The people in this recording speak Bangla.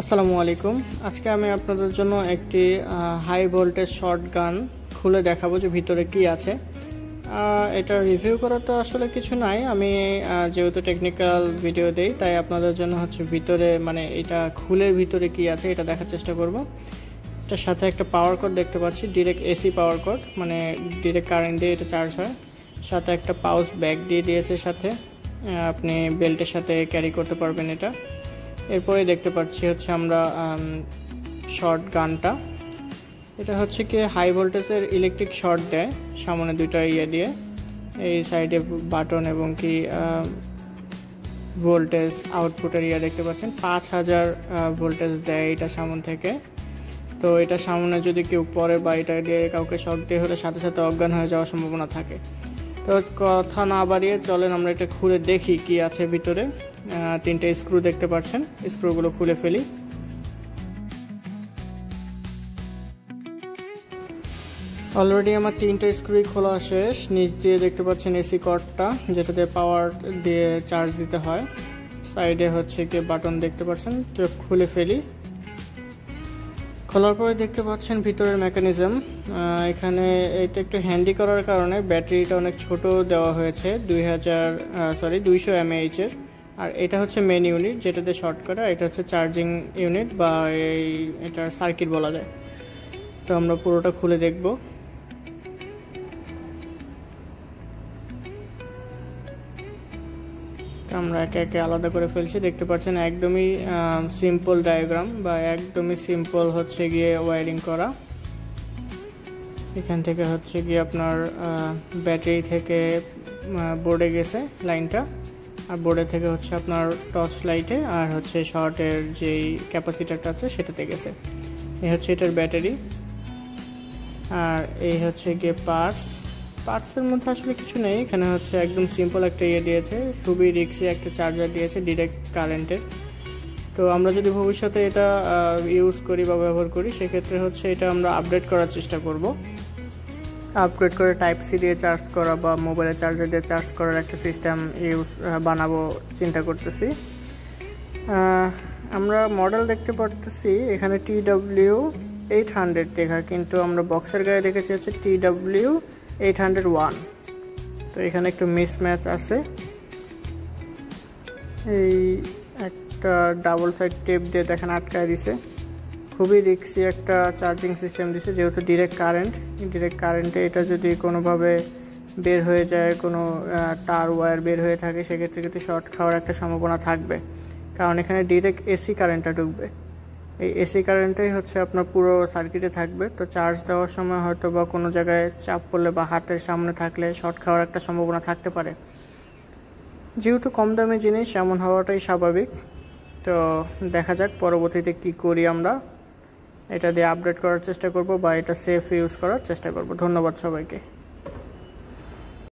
আসসালামু আলাইকুম। আজকে আমি আপনাদের জন্য একটি হাই ভোল্টেজ শর্ট গান খুলে দেখাবো যে ভিতরে কি আছে। এটা রিভিউ করা তো আসলে কিছু নাই, আমি যেহেতু টেকনিক্যাল ভিডিও দেই তাই আপনাদের জন্য হচ্ছে ভিতরে মানে এটা খুলে ভিতরে কি আছে এটা দেখার চেষ্টা করব। এটার সাথে একটা পাওয়ার কর্ড দেখতে পাচ্ছি, ডিরেক্ট এসি পাওয়ার কর্ড, মানে ডিরেক্ট কারেন্ট দিয়ে এটা চার্জ হয়। সাথে একটা পাউচ ব্যাগ দিয়ে দিয়েছে সাথে, আপনি বেল্টের সাথে ক্যারি করতে পারবেন এটা। এরপরে দেখতে পাচ্ছি হচ্ছে আমরা শর্ট গানটা, এটা হচ্ছে কি হাই ভোল্টেজের ইলেকট্রিক শর্ট দেয় সামনে দুইটা দিয়ে, এই সাইডে বাটন এবং কি ভোল্টেজ আউটপুটের দেখতে পাচ্ছেন 5000 ভোল্টেজ দেয় এটা সামনে থেকে। তো এটা সামনে যদি কেউ পরে বা এটা দিয়ে কাউকে শক দিয়ে হলে সাথে সাথে অজ্ঞান হয়ে যাওয়ার সম্ভাবনা থাকে। তো কথা না বাড়িয়ে চলেন আমরা এটা খুলে দেখি কি আছে ভিতরে। তিনটে স্ক্রু দেখতে পাচ্ছেন, স্ক্রুগুলো খুলে ফেলি। অলরেডি আমার তিনটে স্ক্রুই খোলা শেষ। নিচ দিয়ে দেখতে পাচ্ছেন এসি কর্ডটা, যেটাতে পাওয়ার দিয়ে চার্জ দিতে হয়। সাইডে হচ্ছে কি বাটন দেখতে পাচ্ছেন, তো খুলে ফেলি। খোলার পরে দেখতে পাচ্ছেন ভিতরের মেকানিজম। এখানে এটা একটু হ্যান্ডি করার কারণে ব্যাটারিটা অনেক ছোট দেওয়া হয়েছে, 200 mAh এর। আর এটা হচ্ছে মেন ইউনিট যেটাতে শর্ট করে, এটা হচ্ছে চার্জিং ইউনিট বা এটার সার্কিট বলা যায়। তো আমরা পুরোটা খুলে দেখব। আমরা একে একে আলাদা করে ফেলছি। দেখতে পাচ্ছেন একদমই সিম্পল ডায়াগ্রাম বা একদমই সিম্পল হচ্ছে গিয়ে ওয়্যারিং করা। এখান থেকে হচ্ছে গিয়ে আপনার ব্যাটারি থেকে বোর্ডে গেছে লাইনটা, আর বোর্ডে থেকে হচ্ছে আপনার টর্চ লাইটে, আর হচ্ছে শর্টের যেই ক্যাপাসিটারটা আছে সেটাতে গেছে। এই হচ্ছে এটার ব্যাটারি, আর এই হচ্ছে গিয়ে পার্টসের মধ্যে আসলে কিছু নেই। এখানে হচ্ছে একদম সিম্পল একটা দিয়েছে, খুবই রিক্সি একটা চার্জার দিয়েছে ডিরেক্ট কারেন্টের। তো আমরা যদি ভবিষ্যতে এটা ইউজ করি বা ব্যবহার করি সেক্ষেত্রে হচ্ছে এটা আমরা আপডেট করার চেষ্টা করব। আপগ্রেড করে টাইপ সি দিয়ে চার্জ করা বা মোবাইলের চার্জার দিয়ে চার্জ করার একটা সিস্টেম বানাবো চিন্তা করতেছি। আমরা মডেল দেখতে পারতেছি এখানে TW800 লেখা, কিন্তু আমরা বক্সের গায়ে দেখেছি হচ্ছে TW801। তো এখানে একটু মিসম্যাচ আছে। এই একটা ডাবল সাইড টেপ দিয়ে দেখেন আটকায় দিছে। খুবই রিক্সি একটা চার্জিং সিস্টেম দিছে, যেহেতু ডিরেক্ট কারেন্টে এটা যদি কোনোভাবে বের হয়ে যায়, কোনো তার ওয়্যার বের হয়ে থাকে, সেক্ষেত্রে কিন্তু শর্ট খাওয়ার একটা সম্ভাবনা থাকবে, কারণ এখানে ডিরেক্ট এসি কারেন্টটা ঢুকবে। এই এসি কারেন্টটাই হচ্ছে আপনার পুরো সার্কিটে থাকবে। তো চার্জ দেওয়ার সময় হয়তো বা কোনো জায়গায় চাপ পড়লে বা হাতের সামনে থাকলে শর্ট খাওয়ার একটা সম্ভাবনা থাকতে পারে। যেহেতু কম দামি জিনিস এমন হওয়াটাই স্বাভাবিক। তো দেখা যাক পরবর্তীতে কি করি। আমরা এটা দিয়ে আপডেট করার চেষ্টা করব বা এটা সেফ ইউজ করার চেষ্টা করব। ধন্যবাদ সবাইকে।